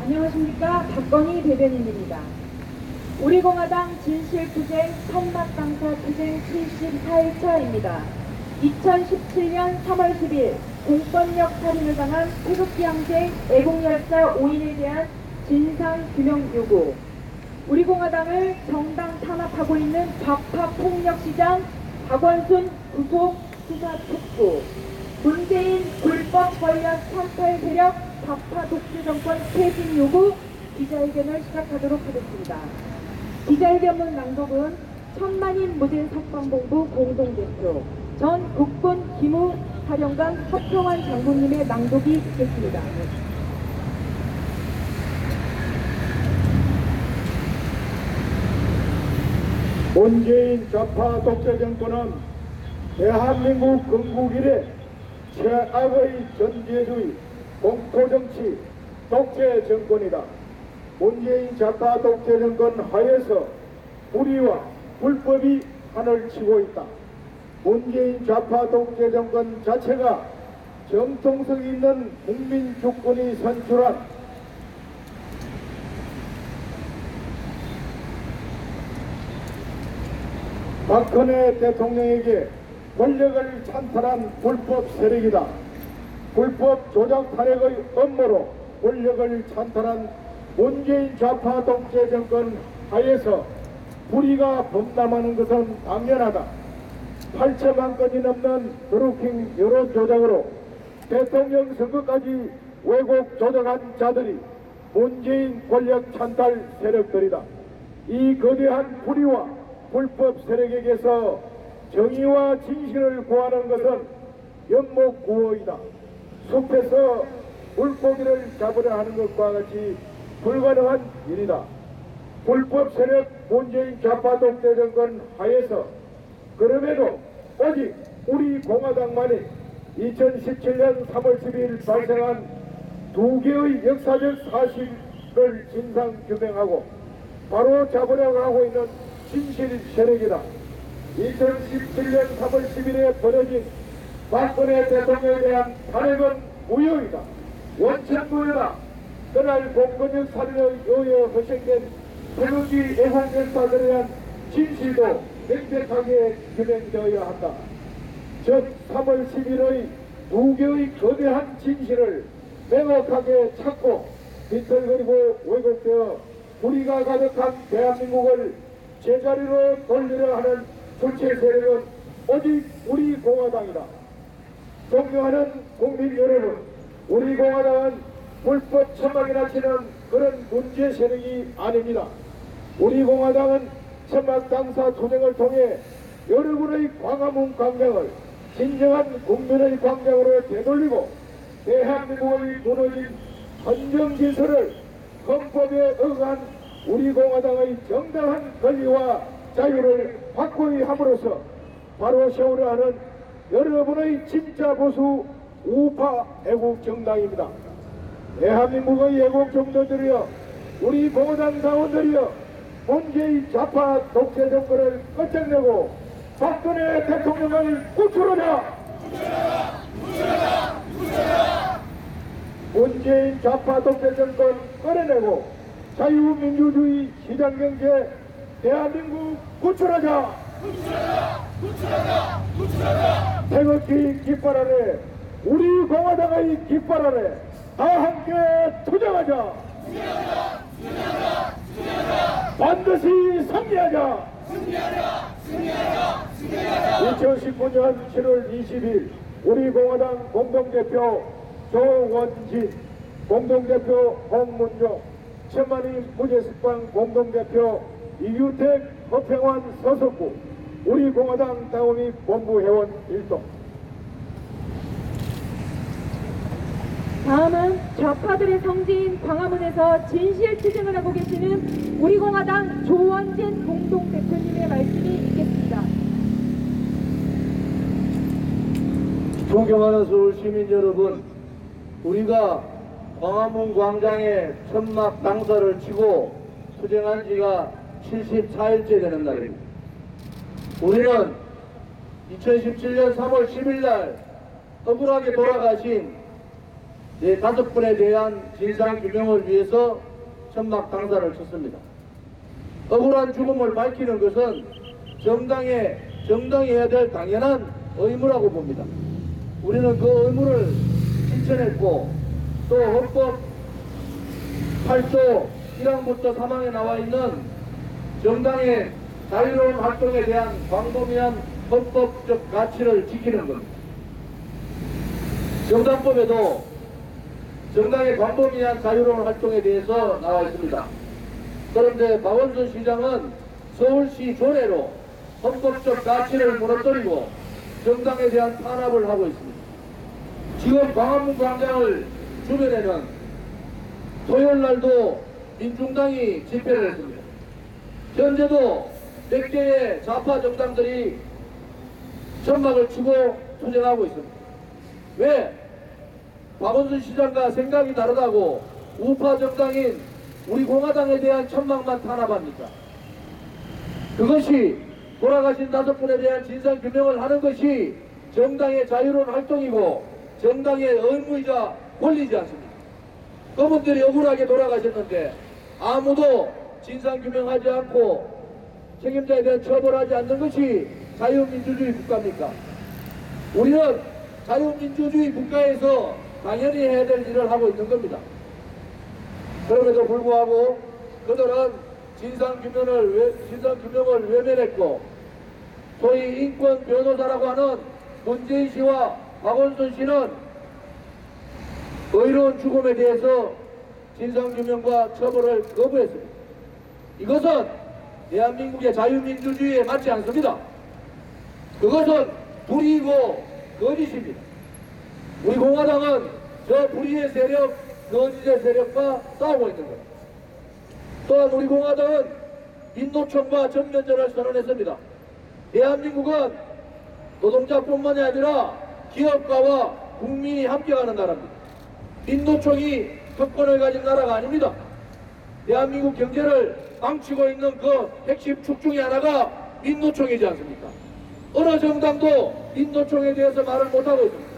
안녕하십니까. 박건희 대변인입니다. 우리공화당 진실투쟁 천막당사 투쟁 74일차입니다. 2017년 3월 10일 공권력 살인을 당한 태극기 항쟁 애국열사 5인에 대한 진상규명 요구, 우리공화당을 정당 탄압하고 있는 좌파폭력시장 박원순 구속 수사 촉구, 문재인 불법 권력 상탈 세력 좌파 독재 정권 퇴진 요구 기자회견을 시작하도록 하겠습니다. 기자회견문 낭독은 천만인 무진 석방본부 공동대표 전 국군 기무사령관 허평환 장군님의 낭독이 있겠습니다. 문재인 좌파 독재 정권은 대한민국 건국 이래 최악의 전제주의, 공토정치, 독재 정권이다. 문재인 좌파 독재 정권 하에서 불의와 불법이 판을 치고 있다. 문재인 좌파 독재 정권 자체가 정통성 있는 국민 주권이 선출한 박근혜 대통령에게 권력을 찬탈한 불법 세력이다. 불법 조작 탄핵의 업무로 권력을 찬탈한 문재인 좌파 독재 정권 하에서 불의가 범람하는 것은 당연하다. 8천만 건이 넘는 드루킹 여론 조작으로 대통령 선거까지 왜곡 조작한 자들이 문재인 권력 찬탈 세력들이다. 이 거대한 불의와 불법 세력에게서 정의와 진실을 구하는 것은 연목구호이다. 숲에서 물고기를 잡으려 하는 것과 같이 불가능한 일이다. 불법 세력 문재인 좌파 독재 정권 하에서 그럼에도 오직 우리 공화당만이 2017년 3월 10일 발생한 두 개의 역사적 사실을 진상 규명하고 바로 잡으려고 하고 있는 진실 세력이다. 2017년 3월 10일에 벌어진 박근혜 대통령에 대한 탄핵은 무효이다. 원천무효다. 그날 공권력 살인에 의해 허생된 태극기 애국열사들에 대한 진실도 명백하게 규명되어야 한다. 즉 3월 10일의 두 개의 거대한 진실을 명확하게 찾고 비틀거리고 왜곡되어 불의가 가득한 대한민국을 제자리로 돌리려 하는 주체 세력은 오직 우리 공화당이다. 존경하는 국민 여러분, 우리 공화당은 불법 천막이나 치는 그런 문제 세력이 아닙니다. 우리 공화당은 천막 당사 투쟁을 통해 여러분의 광화문 광장을 진정한 국민의 광장으로 되돌리고 대한민국의 무너진 헌정질서를 헌법에 의한 우리 공화당의 정당한 권리와 자유를 확고히 함으로써 바로 세우려 하는 여러분의 진짜 보수 우파 애국 정당입니다. 대한민국의 애국 정당들이여, 우리 공화당 당원들이여, 문재인 좌파 독재 정권을 끝장내고 박근혜 대통령을 구출하자! 문재인 좌파 독재 정권 끌어내고 자유민주주의 시장경제 대한민국 구출하자! 태극기 깃발 아래, 우리 공화당의 깃발 아래 다 함께 투쟁하자! 반드시 승리하자! 2019년 7월 20일 우리 공화당 공동대표 조원진, 공동대표 홍문종, 천만인 무죄석방 공동대표 이규택, 허평환, 서석구, 우리 공화당 당원및 본부회원 일동. 다음은 좌파들의 성지인 광화문에서 진실투쟁을 하고 계시는 우리 공화당 조원진 공동대표님의 말씀이 있겠습니다. 존경하는 서울 시민 여러분, 우리가 광화문 광장에 천막 당사를 치고 투쟁한 지가 74일째 되는 날입니다. 우리는 2017년 3월 10일 날 억울하게 돌아가신 5분에 대한 진상규명을 위해서 천막 당사를 쳤습니다. 억울한 죽음을 밝히는 것은 정당이 해야 될 당연한 의무라고 봅니다. 우리는 그 의무를 실천했고, 또 헌법 8조 1항부터 3항에 나와 있는 정당의 자유로운 활동에 대한 광범위한 헌법적 가치를 지키는 겁니다. 정당법에도 정당의 광범위한 자유로운 활동에 대해서 나와 있습니다. 그런데 박원순 시장은 서울시 조례로 헌법적 가치를 무너뜨리고 정당에 대한 탄압을 하고 있습니다. 지금 광화문 광장을 주변에는 토요일 날도 민중당이 집회를 했습니다. 현재도 몇 개의 좌파 정당들이 천막을 치고 투쟁하고 있습니다. 왜? 박원순 시장과 생각이 다르다고 우파 정당인 우리 공화당에 대한 천막만 탄압합니까? 그것이 돌아가신 5분에 대한 진상규명을 하는 것이 정당의 자유로운 활동이고 정당의 의무이자 권리지 않습니까? 그분들이 억울하게 돌아가셨는데 아무도 진상규명하지 않고 책임자에 대한 처벌하지 않는 것이 자유민주주의 국가입니까? 우리는 자유민주주의 국가에서 당연히 해야 될 일을 하고 있는 겁니다. 그럼에도 불구하고 그들은 진상규명을 외면했고, 소위 인권 변호사라고 하는 문재인 씨와 박원순 씨는 의로운 죽음에 대해서 진상규명과 처벌을 거부했습니다. 이것은 대한민국의 자유민주주의에 맞지 않습니다. 그것은 불의이고 거짓입니다. 우리 공화당은 저 불의의 세력, 거짓의 세력과 싸우고 있는 겁니다. 또한 우리 공화당은 민노총과 전면전을 선언했습니다. 대한민국은 노동자뿐만이 아니라 기업가와 국민이 함께하는 나라입니다. 민노총이 특권을 가진 나라가 아닙니다. 대한민국 경제를 망치고 있는 그 핵심 축 중에 하나가 민노총이지 않습니까? 어느 정당도 민노총에 대해서 말을 못하고 있습니다.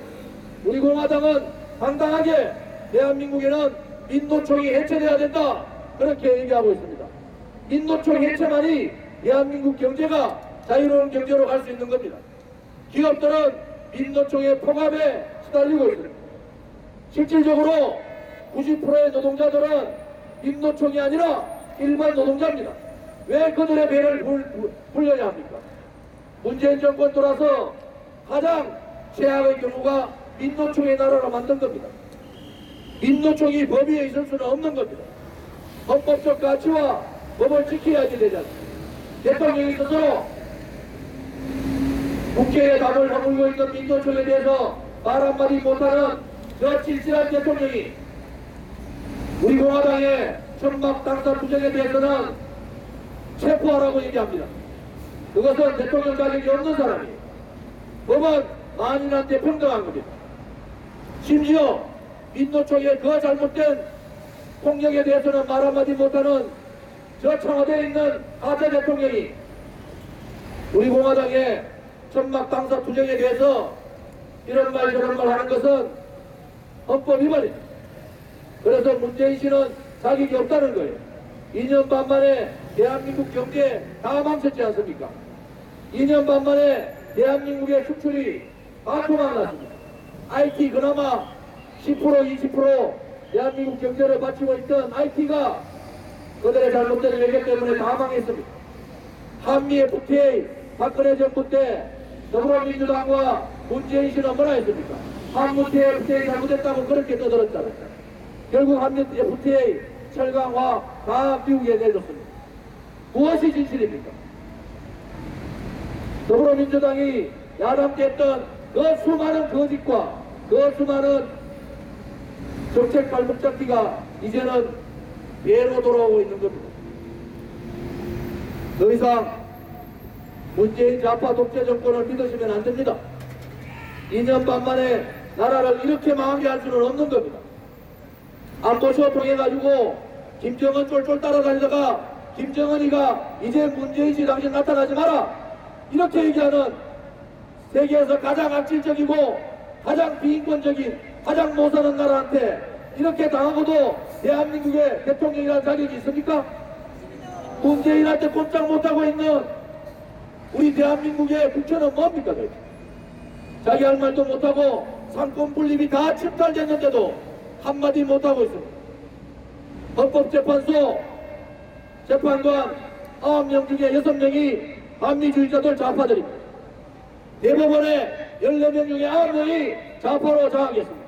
우리 공화당은 당당하게 대한민국에는 민노총이 해체돼야 된다, 그렇게 얘기하고 있습니다. 민노총 해체만이 대한민국 경제가 자유로운 경제로 갈 수 있는 겁니다. 기업들은 민노총의 폭압에 시달리고 있습니다. 실질적으로 90%의 노동자들은 민노총이 아니라 일반 노동자입니다. 왜 그들의 배를 불려야 합니까? 문재인 정권 돌아서 가장 최악의 경우가 민노총의 나라로 만든 겁니다. 민노총이 법 위에 있을 수는 없는 겁니다. 헌법적 가치와 법을 지켜야지 되지 않습니까? 대통령이 스스로 국회에 답을 허물고 있는 민노총에 대해서 말 한마디 못하는 저 칠칠한 대통령이 우리 공화당의 천막 당사 투쟁에 대해서는 체포하라고 얘기합니다. 그것은 대통령 자격이 없는 사람이에요. 법은 만인한테 평등한 겁니다. 심지어 민노총의 그 잘못된 폭력에 대해서는 말 한마디 못하는 저 청와대에 있는 가짜 대통령이 우리 공화당의 천막 당사 투쟁에 대해서 이런 말 저런 말 하는 것은 헌법 위반입니다. 그래서 문재인 씨는 자격이 없다는 거예요. 2년 반 만에 대한민국 경제 다 망쳤지 않습니까? 2년 반 만에 대한민국의 수출이 반토막 났습니다. IT 그나마 10% 20% 대한민국 경제를 받치고 있던 IT가 그들의 잘못된 외교 때문에 다 망했습니다. 한미 FTA 박근혜 정부 때 더불어민주당과 문재인 씨는 뭐라 했습니까? 한미 FTA 잘못했다고 그렇게 떠들었잖아요. 결국 한미 FTA 철강화 다 미국에 내줬습니다. 무엇이 진실입니까? 더불어민주당이 야당 때 했던 그 수많은 거짓과 그 수많은 정책 발목 잡기가 이제는 배로 돌아오고 있는 겁니다. 더 이상 문재인 좌파 독재 정권을 믿으시면 안 됩니다. 2년 반 만에 나라를 이렇게 망하게 할 수는 없는 겁니다. 안보쇼 통해가지고 김정은 쫄쫄 따라다니다가 김정은이가 이제 문재인 씨 당신 나타나지 마라 이렇게 얘기하는 세계에서 가장 악질적이고 가장 비인권적인 가장 못 사는 나라한테 이렇게 당하고도 대한민국의 대통령이라는 자격이 있습니까? 문재인한테 꼼짝 못하고 있는 우리 대한민국의 국회는 뭡니까? 도대체? 자기 할 말도 못하고 상권 분립이 다 침탈됐는데도 한마디 못하고 있습니다. 헌법재판소 재판관 9명 중에 6명이 반미주의자들 좌파들입니다. 대법원에 14명 중에 9명이 좌파로 장악했습니다.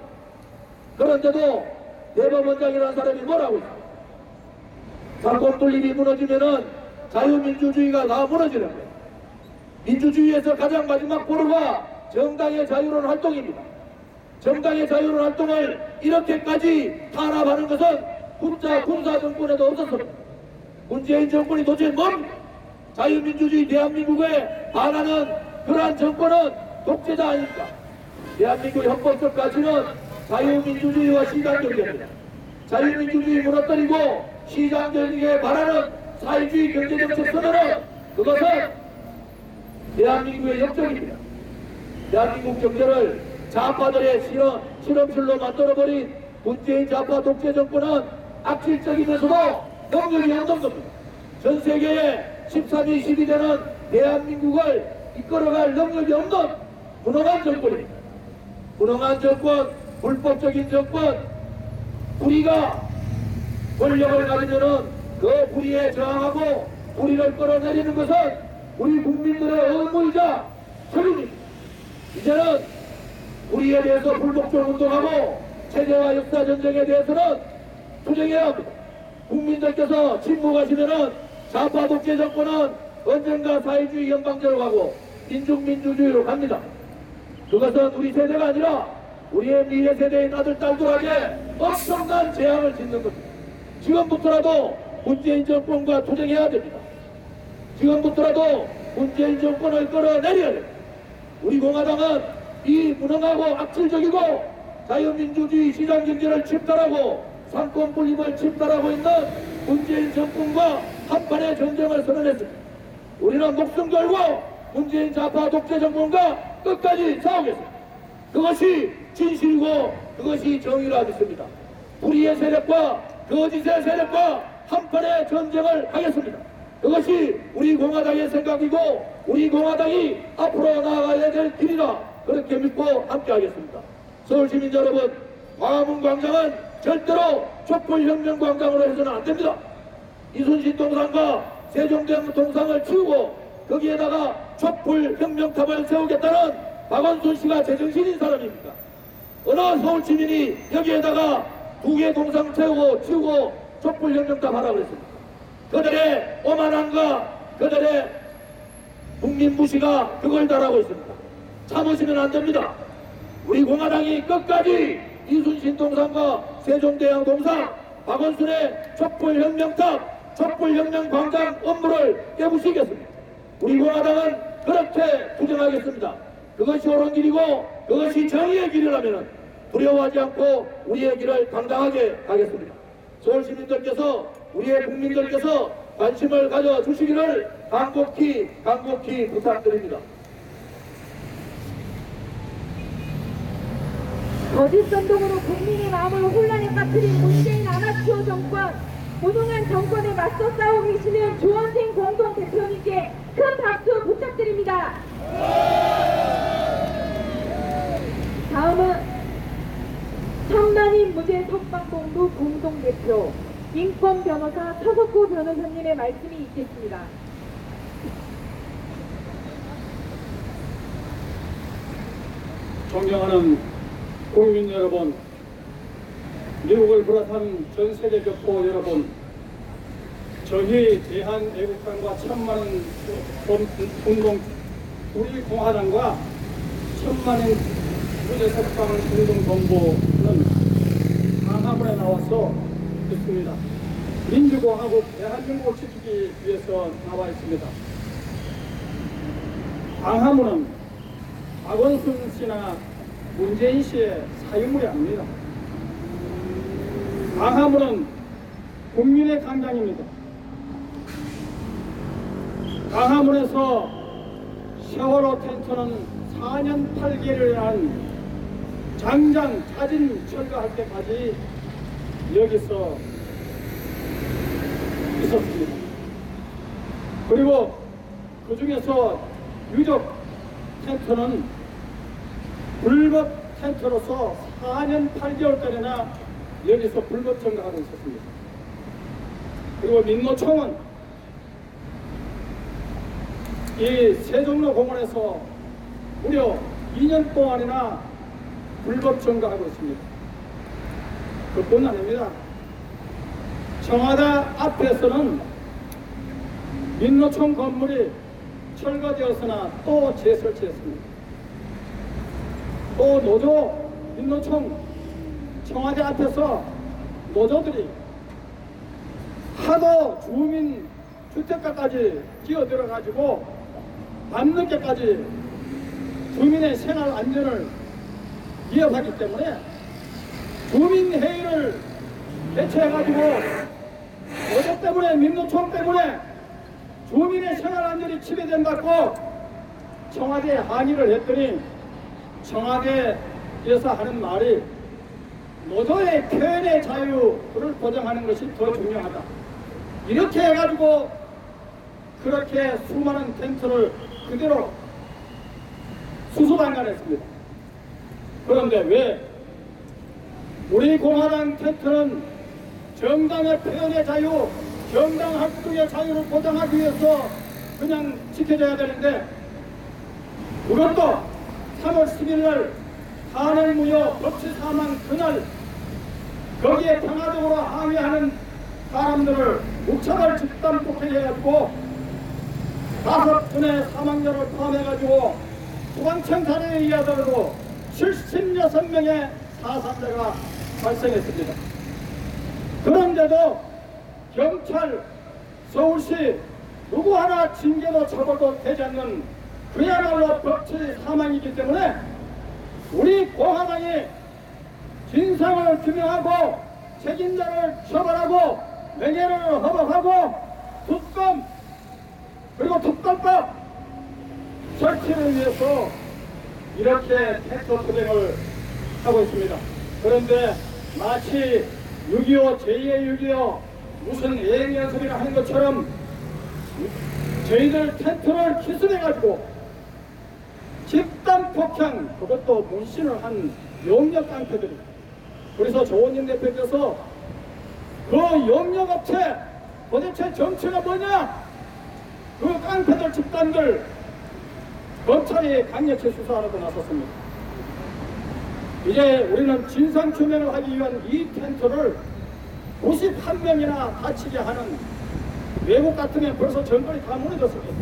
그런데도 대법원장이라는 사람이 뭐라고 있습니까? 상권 분립이 무너지면은 자유민주주의가 다 무너지는 거예요. 민주주의에서 가장 마지막 보루가 정당의 자유로운 활동입니다. 정당의 자유로운 활동을 이렇게까지 탄압하는 것은 군사 정권에도 없었습니다. 문재인 정권이 도대체 뭡니까? 자유민주주의 대한민국에 반하는 그러한 정권은 독재자 아닙니까? 대한민국의 헌법적 가치는 자유민주주의와 시장경제입니다. 자유민주주의 무너뜨리고 시장경제에 바라는 사회주의 경제정책 선언은 그것은 대한민국의 역적입니다. 대한민국 경제를 좌파들의 실험실로 만들어버린 문재인 좌파 독재 정권은 악질적이면서도 능력이 없는 겁니다. 전 세계에 13위, 12대는 대한민국을 이끌어갈 능력이 없는 무능한 정권입니다. 무능한 정권, 불법적인 정권, 우리가 권력을 가지면은 그 불의에 저항하고 불의를 끌어내리는 것은 우리 국민들의 의무이자 책임입니다. 이제는 우리에 대해서 불복종 운동하고 체제와 역사 전쟁에 대해서는 투쟁해야 합니다. 국민들께서 침묵하시면은 좌파 독재 정권은 언젠가 사회주의 연방제로 가고 민중민주주의로 갑니다. 그것은 우리 세대가 아니라 우리의 미래 세대인 아들 딸들에게 엄청난 재앙을 짓는 겁니다. 지금부터라도 문재인 정권과 투쟁해야 됩니다. 지금부터라도 문재인 정권을 끌어내려야 됩니다. 우리 공화당은 이 무능하고 악질적이고 자유민주주의 시장경제를 침탈하고 상권 분립을 침탈하고 있는 문재인 정권과 한판의 전쟁을 선언했습니다. 우리는 목숨 걸고 문재인 좌파 독재 정권과 끝까지 싸우겠습니다. 그것이 진실이고 그것이 정의라 믿습니다. 불의의 세력과 거짓의 세력과 한판의 전쟁을 하겠습니다. 그것이 우리 공화당의 생각이고 우리 공화당이 앞으로 나아가야 될 길이라 그렇게 믿고 함께하겠습니다. 서울시민 여러분, 광화문 광장은 절대로 촛불혁명광장으로 해서는 안 됩니다. 이순신 동상과 세종대왕 동상을 치우고 거기에다가 촛불혁명탑을 세우겠다는 박원순 씨가 제정신인 사람입니까? 어느 서울시민이 여기에다가 2개 동상 치우고 촛불혁명탑 하라고 그랬습니까? 그들의 오만함과 그들의 국민무시가 그걸 달하고 있습니다. 참으시면 안 됩니다. 우리 공화당이 끝까지 이순신 동상과 세종대왕 동상, 박원순의 촛불혁명탑, 촛불혁명광장 업무를 깨부시겠습니다. 우리 공화당은 그렇게 투쟁하겠습니다. 그것이 옳은 길이고 그것이 정의의 길이라면 두려워하지 않고 우리의 길을 당당하게 가겠습니다. 서울시민들께서 우리의 국민들께서 관심을 가져주시기를 간곡히 부탁드립니다. 거짓 선동으로 국민의 마음을 혼란에 빠뜨린 문재인 아마추어 정권, 무능한 정권에 맞서 싸우고 계시는 조원생 공동대표님께 큰 박수 부탁드립니다. 다음은 천만인 무죄 석방본부 공동대표 인권변호사 서석구 변호사님의 말씀이 있겠습니다. 존경하는 국민 여러분, 미국을 비롯한 전 세계 교포 여러분, 저희 대한애국당과 천만인 운동, 우리 공화당과 천만인 무죄 석방 운동본부는 광화문에 나와서 있습니다. 민주공화국 대한민국을 지키기 위해서 나와 있습니다. 광화문은 박원순 씨나 문재인 씨의 사유물이 아닙니다. 광화문은 국민의 광장입니다. 광화문에서 세월호 텐트는 4년 8개월이라는 장장 자진 철거할 때까지 여기서 있었습니다. 그리고 그 중에서 유적 텐트는 불법 텐트로서 4년 8개월까지나 여기서 불법 점거하고 있었습니다. 그리고 민노총은 이 세종로 공원에서 무려 2년 동안이나 불법 점거하고 있습니다. 그뿐 아닙니다. 청와대 앞에서는 민노총 건물이 철거되었으나 또 재설치했습니다. 또 노조 민노총 청와대 앞에서 노조들이 하도 주민 주택가까지 끼어들어 가지고 밤늦게까지 주민의 생활 안전을 위협하기 때문에 주민회의를 개최해 가지고 노조 때문에 민노총 때문에 주민의 생활 안전이 침해된다고 청와대에 항의를 했더니 청와대에서 하는 말이 노조의 표현의 자유를 보장하는 것이 더 중요하다. 이렇게 해가지고 그렇게 수많은 텐트를 그대로 수수방관했습니다. 그런데 왜 우리 공화당 텐트는 정당의 표현의 자유, 정당 활동의 자유를 보장하기 위해서 그냥 지켜져야 되는데 그것도 3월 10일 날 탄핵무효 법치 사망 그날 거기에 평화적으로 항의하는 사람들을 묵차발 집단 폭행해가지고 5분의 사망자를 포함해가지고 소방청 사례에 의하더라도 76명의 사상자가 발생했습니다. 그런데도 경찰, 서울시 누구 하나 징계도 처벌도 되지 않는 그야말로 법치 사망이기 때문에 우리 공화당이 진상을 규명하고 책임자를 처벌하고 명예를 허복하고 특검 그리고 특검법 설치를 위해서 이렇게 텐트 투쟁을 하고 있습니다. 그런데 마치 6.25 제2의 6.25 무슨 예행연습이나 하는 것처럼 저희들 텐트를 기습해가지고 집단 폭행 그것도 문신을 한 영역 깡패들이 그래서 조원진 대표께서 그 영역업체 도대체 정체가 뭐냐 그 깡패들 집단들 검찰이 강력히 수사하라고 나섰습니다. 이제 우리는 진상규명을 하기 위한 이 텐트를 91명이나 다치게 하는 외국 같으면 벌써 전권이 다 무너졌습니다.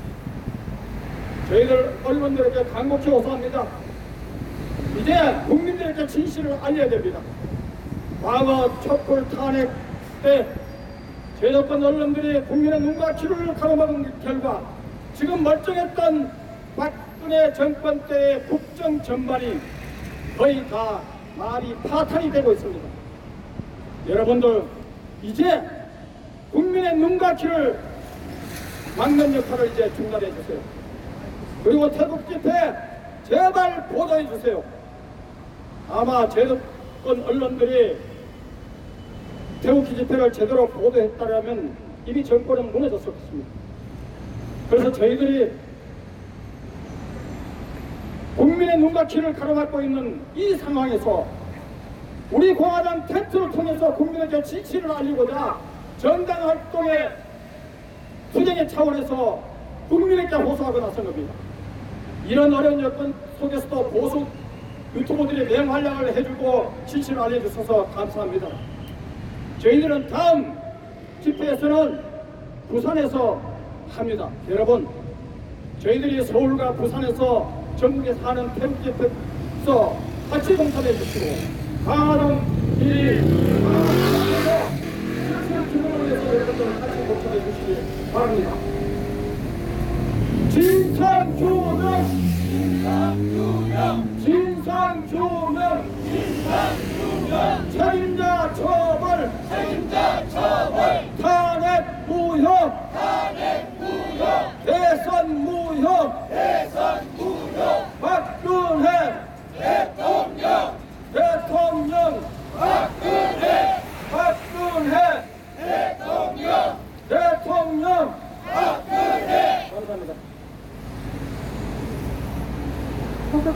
저희들 언론들에게 간곡히 호소합니다. 이제 국민들에게 진실을 알려야 됩니다. 과거 촛불 탄핵 때 제도권 언론들이 국민의 눈과 귀를 가로막은 결과 지금 멀쩡했던 박근혜 정권 때의 국정 전반이 거의 다 말이 파탄이 되고 있습니다. 여러분들 이제 국민의 눈과 귀를 막는 역할을 이제 중단해 주세요. 그리고 태국 집회 제발 보도해 주세요. 아마 제도권 언론들이 태국 집회를 제대로 보도했다면 이미 정권은 무너졌을 것입니다. 그래서 저희들이 국민의 눈과 귀를 가로막고 있는 이 상황에서 우리 공화당 텐트를 통해서 국민에게 진실을 알리고자 정당 활동의 투쟁의 차원에서 국민에게 호소하고 나선 겁니다. 이런 어려운 여건 속에서도 보수 유튜버들이 맹활약을 해주고 진실을 알려주셔서 감사합니다. 저희들은 다음 집회에서는 부산에서 합니다. 여러분 저희들이 서울과 부산에서 전국에 사는 태국 집회에서 같이 동참해 주시고 강화동 1위 강화동에서 실천 주문을 위해서 여러분들 같이 동참해 주시기 바랍니다. 진상규명 진상규명 책임자 처벌 탄핵 무효 대선 무효 박근혜 대통령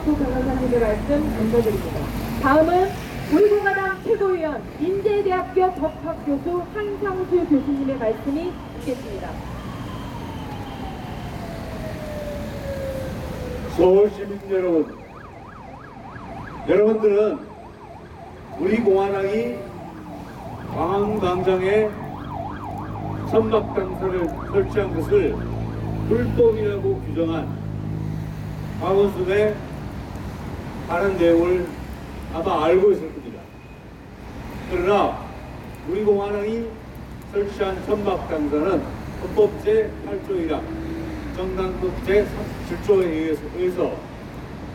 이석구 변호사님의 말씀 감사드립니다. 다음은 우리 공화당 최고위원 인제대학교 법학교수 한상수 교수님의 말씀이 있겠습니다. 서울 시민 여러분, 여러분들은 우리 공화당이 광화문광장에 천막당사를 설치한 것을 불법이라고 규정한 박원순의 다른 내용을 아마 알고 있을 겁니다. 그러나 우리 공화당이 설치한 천막당사는 헌법 제8조 1항 정당법 제37조에 의해서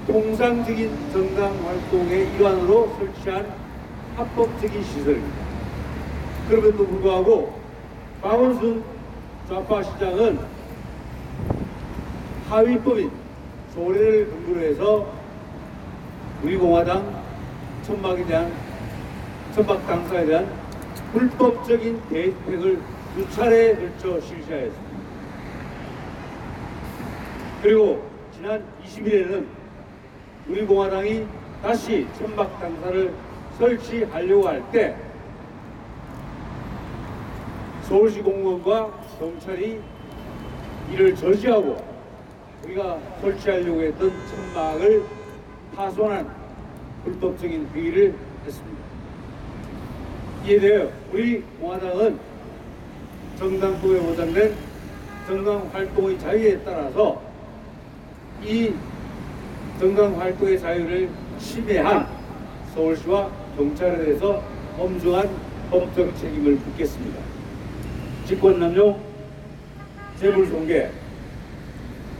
통상적인 정당 활동의 일환으로 설치한 합법적인 시설입니다. 그럼에도 불구하고 박원순 좌파 시장은 하위법인 조례를 근거로 해서 우리 공화당 천막 당사에 대한 불법적인 대책을 두 차례에 걸쳐 실시하였습니다. 그리고 지난 20일에는 우리 공화당이 다시 천막 당사를 설치하려고 할 때 서울시 공무원과 경찰이 이를 저지하고 우리가 설치하려고 했던 천막을 파손한 불법적인 행위를 했습니다. 이에 대해 우리 공화당은 정당법에 보장된 정당 활동의 자유에 따라서 이 정당 활동의 자유를 침해한 서울시와 경찰에 대해서 엄중한 법적 책임을 묻겠습니다. 직권남용, 재물손괴,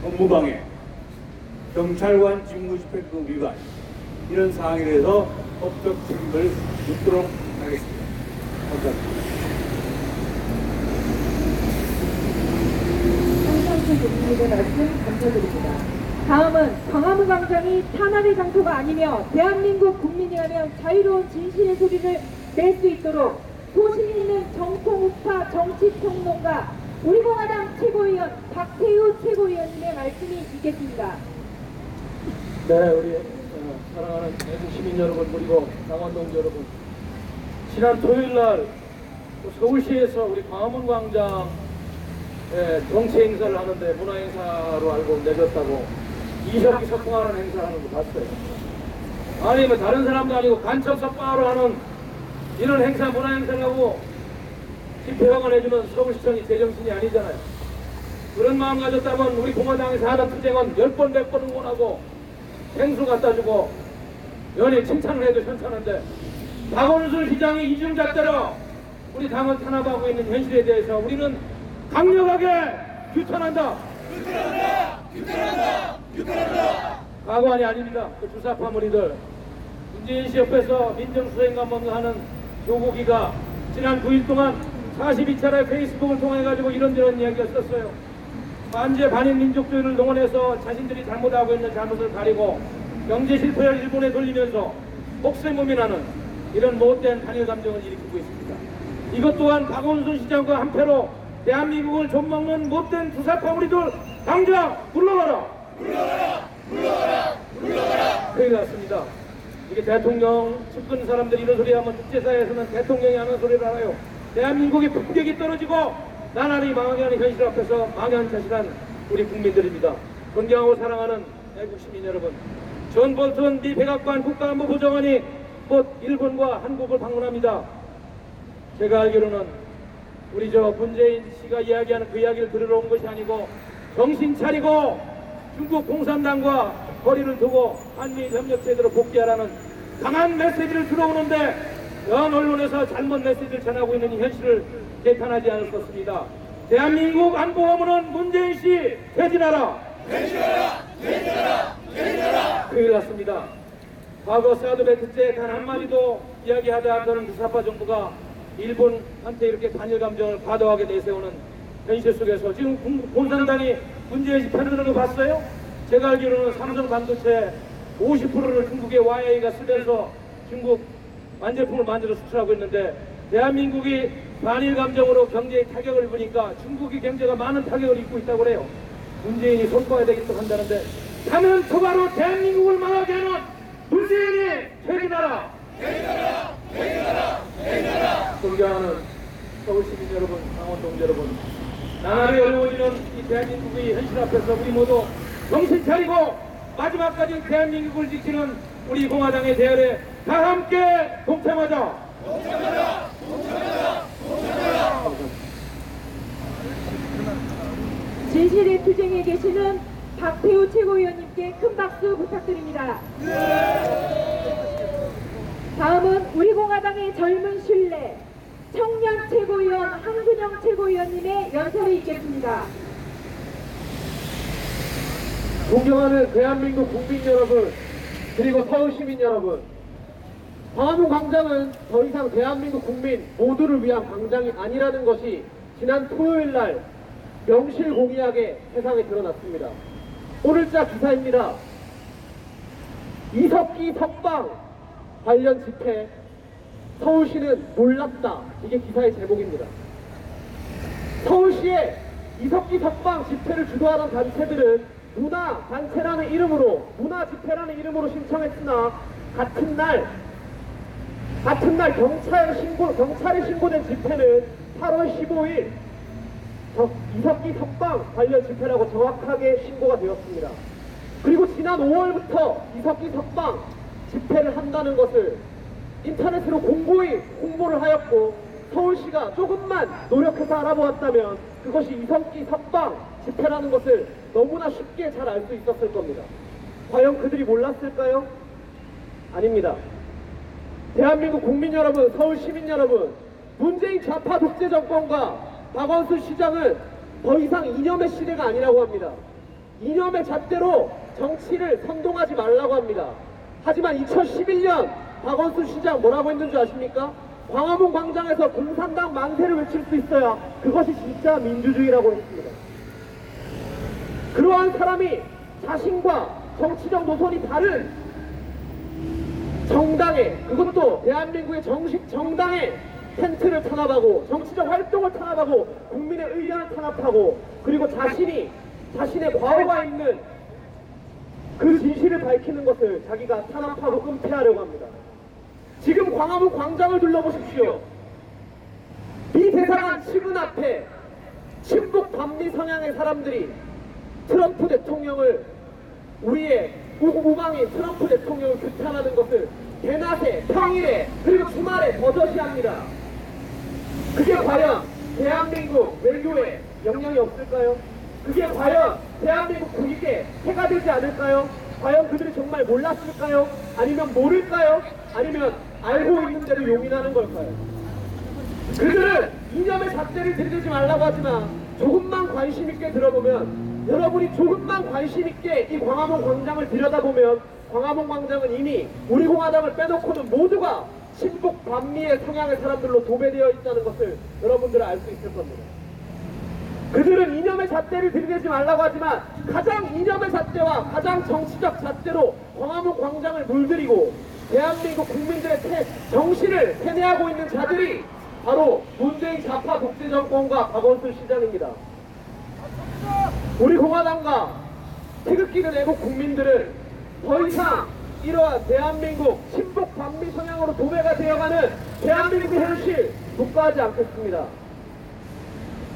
업무방해, 경찰관 직무집행법 위반 이런 사항에 대해서 법적 책임을 묻도록 하겠습니다. 감사합니다. 한상수 교수님의 말씀 감사드립니다. 다음은 광화문광장이 탄압의 장소가 아니며 대한민국 국민이라면 자유로운 진실의 소리를 낼 수 있도록 소신 있는 정통 우파 정치평론가 우리 공화당 최고위원 박태우 최고위원님의 말씀이 있겠습니다. 네, 우리 사랑하는 애국 시민 여러분, 그리고 당원동지 여러분, 지난 토요일날 서울시에서 우리 광화문광장에 정치 행사를 하는데 문화 행사로 알고 내줬다고 이석기 석방하는 행사하는 거 봤어요. 아니 뭐 다른 사람도 아니고 간첩 석방하러 하는 이런 행사, 문화 행사를 하고 집회형을 해주는 서울시청이 제정신이 아니잖아요. 그런 마음 가졌다면 우리 공화당에서 하는 투쟁은 10번 100번 응원하고 행수 갖다 주고 연예 칭찬을 해도 괜찮은데 박원순 시장이 이중잣대로 우리 당을 탄압하고 있는 현실에 대해서 우리는 강력하게 규탄한다. 과거안이 아닙니다. 그 주사파 무리들 문재인 씨 옆에서 민정수행관만 하는 조국이가 지난 9일 동안 42차례 페이스북을 통해가지고 이런저런 이야기를 썼어요. 반제 반인 민족주의를 동원해서 자신들이 잘못하고 있는 잘못을 가리고 경제 실패를 일본에 돌리면서 복세무민하는 이런 못된 단일 감정을 일으키고 있습니다. 이것 또한 박원순 시장과 한패로 대한민국을 좀먹는 못된 주사파 무리들 당장 물러가라! 큰일 났습니다. 이게 대통령 측근 사람들이 이런 소리 하면 국제사회에서는 대통령이 하는 소리를 알아요. 대한민국이 품격이 떨어지고 나날이 망하게 하는 현실 앞에서 망연자실한 우리 국민들입니다. 존경하고 사랑하는 애국 시민 여러분, 존 볼턴 미 백악관 국가안보보좌관이 곧 일본과 한국을 방문합니다. 제가 알기로는 우리 문재인 씨가 이야기하는 그 이야기를 들으러 온 것이 아니고 정신 차리고 중국 공산당과 거리를 두고 한미일 협력 제대로 복귀하라는 강한 메시지를 들어오는데 연 언론에서 잘못 메시지를 전하고 있는 이 현실을 개탄하지 않을 수 없습니다. 대한민국 안보화문은 문재인 씨 퇴진하라! 큰일 났습니다. 과거 사드 배트 때 단 한마디도 이야기하지 않던 주사파 정부가 일본한테 이렇게 단일 감정을 과도하게 내세우는 현실 속에서 지금 공산당이 문재인 씨 편드는 거 봤어요? 제가 알기로는 삼성 반도체 50%를 중국의 YI가 쓰면서 중국 완제품을 만들어 수출하고 있는데 대한민국이 반일 감정으로 경제에 타격을 입으니까 중국이 경제가 많은 타격을 입고 있다고 그래요. 문재인이 손봐야 되겠다고 한다는데 사면 초과로 대한민국을 망하게 하는 문재인의 퇴진하라! 존경하는 서울시민 여러분, 강원동 여러분, 나날이 어려워지는 이 대한민국의 현실 앞에서 우리 모두 정신 차리고 마지막까지 대한민국을 지키는 우리 공화당의 대열에 다 함께 동참하자! 진실의 투쟁에 계시는 박태우 최고위원님께 큰 박수 부탁드립니다. 다음은 우리 공화당의 젊은 신뢰 청년 최고위원 한근영 최고위원님의 연설이 있겠습니다. 존경하는 대한민국 국민 여러분, 그리고 서울 시민 여러분, 광화문 광장은 더 이상 대한민국 국민 모두를 위한 광장이 아니라는 것이 지난 토요일 날 명실공히하게 세상에 드러났습니다. 오늘자 기사입니다. 이석기 석방 관련 집회, 서울시는 몰랐다. 이게 기사의 제목입니다. 서울시에 이석기 석방 집회를 주도하던 단체들은 문화단체라는 이름으로, 문화집회라는 이름으로 신청했으나 같은 날 경찰에 신고된 집회는 8월 15일 이석기 석방 관련 집회라고 정확하게 신고가 되었습니다. 그리고 지난 5월부터 이석기 석방 집회를 한다는 것을 인터넷으로 공고히 홍보를 하였고, 서울시가 조금만 노력해서 알아보았다면 그것이 이석기 석방 집회라는 것을 너무나 쉽게 잘 알 수 있었을 겁니다. 과연 그들이 몰랐을까요? 아닙니다. 대한민국 국민 여러분, 서울 시민 여러분, 문재인 좌파 독재 정권과 박원순 시장은 더 이상 이념의 시대가 아니라고 합니다. 이념의 잣대로 정치를 선동하지 말라고 합니다. 하지만 2011년 박원순 시장 뭐라고 했는지 아십니까? 광화문 광장에서 공산당 만세를 외칠 수 있어야 그것이 진짜 민주주의라고 했습니다. 그러한 사람이 자신과 정치적 노선이 다른 정당에, 그것도 대한민국의 정식 정당에 텐트를 탄압하고 정치적 활동을 탄압하고 국민의 의견을 탄압하고, 그리고 자신의 과오가 있는 그 진실을 밝히는 것을 자기가 탄압하고 은폐하려고 합니다. 지금 광화문 광장을 둘러보십시오. 비대상한 신문 앞에 친북 반미 성향의 사람들이 트럼프 대통령을, 우리의 우방인 트럼프 대통령을 규탄하는 것을 대낮에, 평일에, 그리고 주말에 버젓이 합니다. 그게 과연 대한민국 외교에 영향이 없을까요? 그게 과연 대한민국 국익에 해가 되지 않을까요? 과연 그들이 정말 몰랐을까요? 아니면 모를까요? 아니면 알고 있는 대로 용인하는 걸까요? 그들은 이념의 잣대를 들이대지 말라고 하지만 조금만 관심 있게 들어보면, 여러분이 조금만 관심 있게 이 광화문 광장을 들여다보면, 광화문 광장은 이미 우리 공화당을 빼놓고는 모두가 친북 반미의 성향의 사람들로 도배되어 있다는 것을 여러분들은 알 수 있을 겁니다. 그들은 이념의 잣대를 들이대지 말라고 하지만 가장 이념의 잣대와 가장 정치적 잣대로 광화문 광장을 물들이고 대한민국 국민들의 정신을 세뇌하고 있는 자들이 바로 문재인 좌파 독재 정권과 박원순 시장입니다. 우리 공화당과 태극기를 애국 국민들은 더 이상 이러한 대한민국 친북 반미 성향으로 도배가 되어가는 대한민국의 현실 묵과하지 않겠습니다.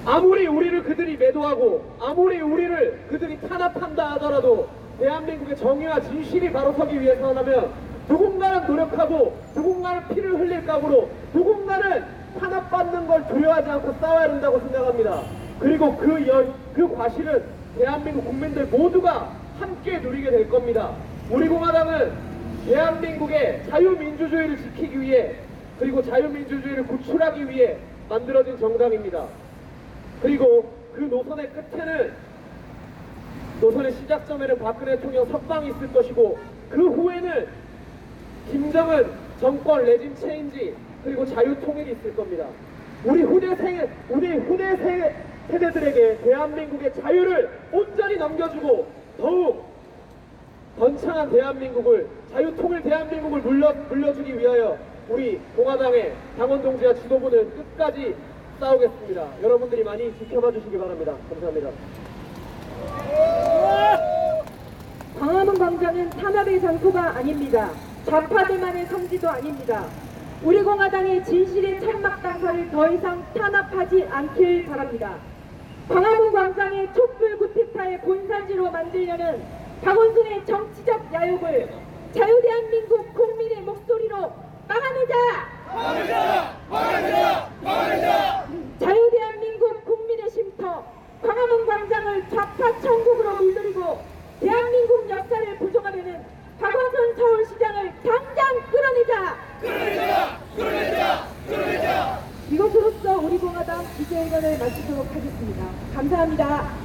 아무리 우리를 그들이 매도하고 아무리 우리를 그들이 탄압한다 하더라도 대한민국의 정의와 진실이 바로 서기 위해서라면 누군가는 노력하고 누군가는 피를 흘릴 각오로 누군가는 탄압받는 걸 두려워하지 않고 싸워야 된다고 생각합니다. 그리고 그 과실은 대한민국 국민들 모두가 함께 누리게 될 겁니다. 우리 공화당은 대한민국의 자유민주주의를 지키기 위해, 그리고 자유민주주의를 구출하기 위해 만들어진 정당입니다. 그리고 그 노선의 끝에는, 노선의 시작점에는 박근혜 대통령 석방이 있을 것이고, 그 후에는 김정은 정권 레짐 체인지, 그리고 자유통일이 있을 겁니다. 우리 후대 세대들에게 대한민국의 자유를 온전히 넘겨주고 더욱 번창한 대한민국을, 자유통일 대한민국을 물려주기 위하여 우리 공화당의 당원동지와 지도부는 끝까지 싸우겠습니다. 여러분들이 많이 지켜봐 주시기 바랍니다. 감사합니다. 광화문 광장은 탄압의 장소가 아닙니다. 좌파들만의 성지도 아닙니다. 우리 공화당의 진실의 천막 당사를 더 이상 탄압하지 않길 바랍니다. 광화문 광장의 촛불 구테타의 본산지로 만들려는 박원순의 정치적 야욕을 자유대한민국 국민의 목소리로 막아내자! 자유대한민국 국민의 쉼터 광화문 광장을 좌파 천국으로 물들이고 대한민국 역사를 부정하려는 박원순 서울시장을 당장 끌어내자! 이것으로써 우리 공화당 기자회견을 마치도록 하겠습니다. 감사합니다.